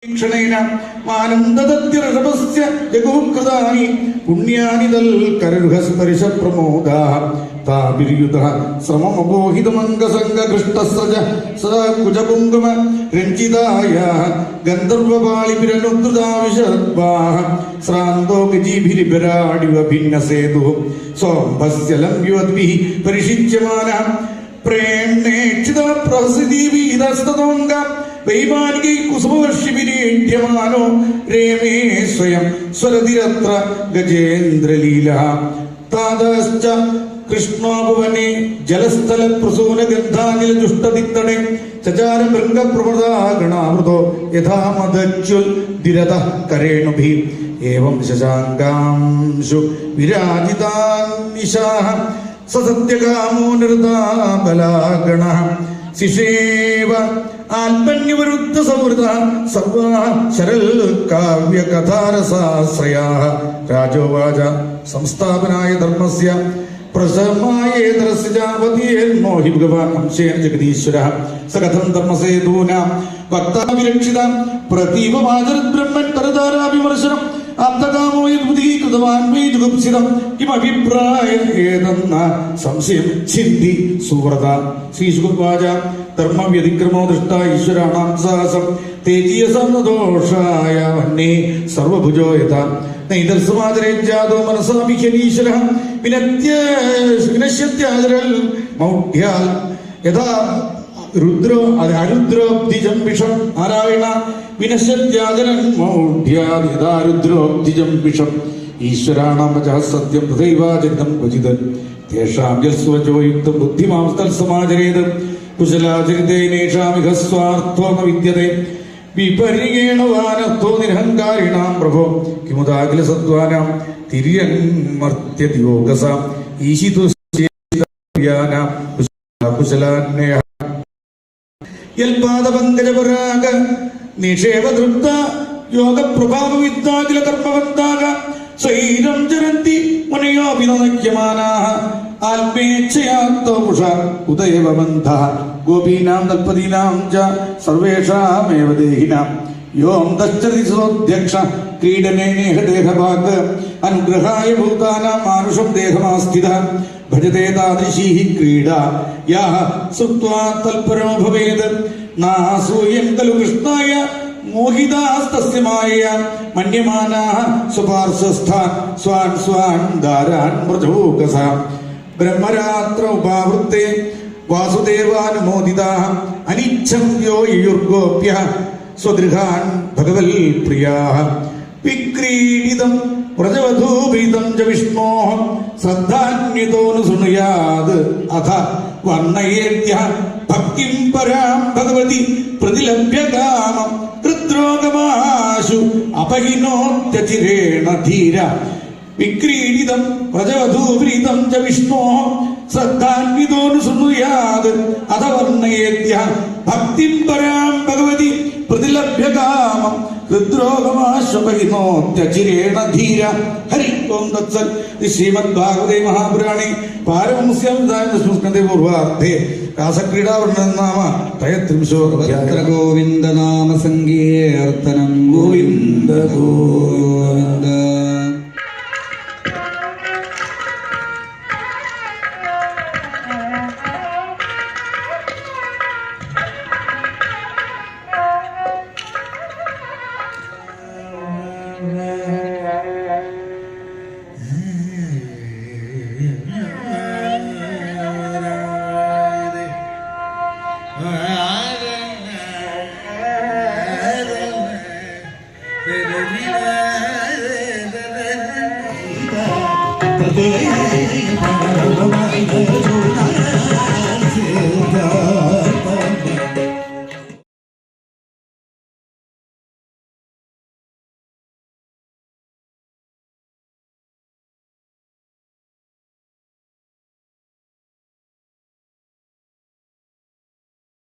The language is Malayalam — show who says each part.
Speaker 1: ക്ഷണേന ആനന്ദദത്യർഷഭസ്യ ജഗോകൃതാനി പുണ്യാനി തൽകരരുഹസ്പരിശ പ്രമോദാഃ താഭിര്യുതഃ ശ്രമമപോഹിതമംഗസംഗകൃഷ്ടസ്രജ സദാ കുജകുങ്കുമ രഞ്ജിതായാഃ ഗന്ധർവപാളിഭിരനുദ്ധൃതാവിശദ്വാഃ ശ്രാന്തോ ഗജീഭിരിഭരാടിവ ഭിന്നസേതുഃ സോംഭസ്യ ലംബ്യുവദ്ഭിഃ പരിഷിച്യമാനഃ പ്രേംണേക്ഷിത പ്രസിദ്ധീവീതസ്തതോംഗ വൈമാനികൈ കുസുമവർഷിഭിരീഢ്യമാനോ രേമേ സ്വയം സ്വരതിരത്ര ഗജേന്ദ്രലീലഃ താതശ്ച കൃഷ്ണോപവനെ ജലസ്ഥല പ്രസൂന ഗന്ധാനില ജുഷ്ടദിത്തണേ ചചാര ഭൃംഗപ്രമദാഗണാമൃതോ യഥാ മദച്യുൽ ദിരതഃ കരേണുഭിः ഏവം ശശാങ്കാംശു വിരാജിതാൻ നിശാഃ സസത്യകാമോ നിർദാബലാഗണഃ ശിശേവ ആത്മന്യവരുദ്ധ സൗഹൃദ സർവാ ശരൽ കാവ്യ കഥാരസാശ്രയാഃ രാജോവാച സംസ്ഥാപനായ ധർമ്മസ്യ പ്രസമായേതരസ്യ ജാവതീർമോഹി ഭഗവാൻ അംശേന ജഗദീശ്വരഃ സകഥം ധർമ്മസേതൂനാം വക്താവിരക്ഷിത പ്രതീപമാചരത് ബ്രഹ്മൻ തരതാരാഭിമർശനം ആപ്തകാമോ യദ്ബുദ്ധിഃ കൃതവാൻ വൈ ജുഗുപ്സിതം കിമഭിപ്രായം ഏതെന്ന സംശയം ചിന്തി സുവ്രത. ശ്രീശുകുവാച ധർമ്മവ്യതിക്രമോ ദൃഷ്ട ഈശ്വരാണാം സാഹസം തേജീയസംദോഷായ വന്യേ സർവഭുജോ യഥാ നൈതർസമാചരേജ്ജാതോ മനസാഭിഹ്യനീശ്വരഃ വിനശ്യത്യാചരൽ മൗഢ്യാൽ യഥാ രുദ്രോ അരുദ്രോബ്ധിജം വിഷം നാരായണ വിനശ്യത്യാചരൻ മൗഢ്യാൽ യഥാ രുദ്രോബ്ധിജം വിഷം ഈശ്വരാണാം വചഃ സത്യം തഥൈവാചരിതം ക്വചിത് തേഷാം യസ്വചോ യുക്തം ബുദ്ധിമാം തത്സമാചരേത് കുശലാചരിതേനേഷാമിഹ സ്വാർത്ഥോ ന വിദ്യതേ വിപര്യേണ വാനർത്ഥോ നിരഹങ്കാരിണാം പ്രഭോ കിമുദാഖില സദ്വാനാം തിര്യന്മർത്യതി യോഗസാം ഈശിതുശ്ചേതാനാം കുശലാന്യഃ യൽപാദപങ്കജപരാഗ നിഷേവതൃപ്ത യോഗപ്രഭാവവിദ്ധാഖില കർമ്മവന്താക സ്വൈരം ചരന്തി മുനയോഭിനനക്യമാനാഃ ആത്മേച്ഛയാത്തോഷ ഉദയവബന്ധഃ ഗോപീനാം തൽപദീനാം ച സർവേഷാമേവ ദേഹിനാം യോം തശ്ചതി സോധ്യക്ഷ ക്രീഡനേനേഹ ദേഹഭാഗ് അനുഗ്രഹായ ഭൂതാനാം മാനുഷം ദേഹമാസ്ഥിതഃ ഭജതേ താദൃശീഃ ക്രീഡാ യാഃ സുപ്ത്വാ തൽപരോ ഭവേത് നാസൂയം ഖലു കൃഷ്ണായ മോഹിതാസ്തസ്യ മായയ മന്യമാനാഃ സ്വപാർശ്വസ്ഥാൻ സ്വാൻ സ്വാൻ ദാരാൻ മൃജൂകസഃ ബ്രഹ്മരാത്ര ഉപാവൃത്തെ വാസുദേവാനുമോദിതാഃ അനിച്ഛം യോ യുർഗോപ്യഃ സ്വഗൃഹാൻ ഭഗവൽ പ്രിയാഃ വിക്രീഡിതം വ്രജവധൂഭീതം ച വിഷ്ണോഃ ശ്രദ്ധാന്വിതോനു ശൃണുയാത് അഥ വർണ്ണയേദ്യഃ ഭക്തിം പരാം ഭഗവതി പ്രതിലഭ്യകാമം ഹൃദ്രോഗമാശു അപഹിനോത്യചിരേണ ധീര വിക്രീഡിതം വ്രജവധൂഭീതം ച വിഷ്ണോഃ ശ്രദ്ധാന്വിതോനു ശൃണുയാത് അഥ വർണ്ണയേദ്യഃ ഭക്തിം പരാം ഭഗവതി പ്രതിലഭ്യകാമം ഹൃദ്രോഗമാശുപഹിനോത്യചിരേണ ധീര. ഹരി ഓം തത്സൽ. ശ്രീമദ് ഭാഗവതേ മഹാപുരാണേ പാരമംസ്യാം സ്മൃതേ പൂർവാർദ്ധേ രാസക്രീഡാവർണ്ണനം നാമ ത്രയത്രിംശോऽധ്യായഃ.
Speaker 2: ഗോവിന്ദ നാമ സങ്കീർത്തനം ഗോവിന്ദ ഗോവിന്ദ.
Speaker 1: Hey,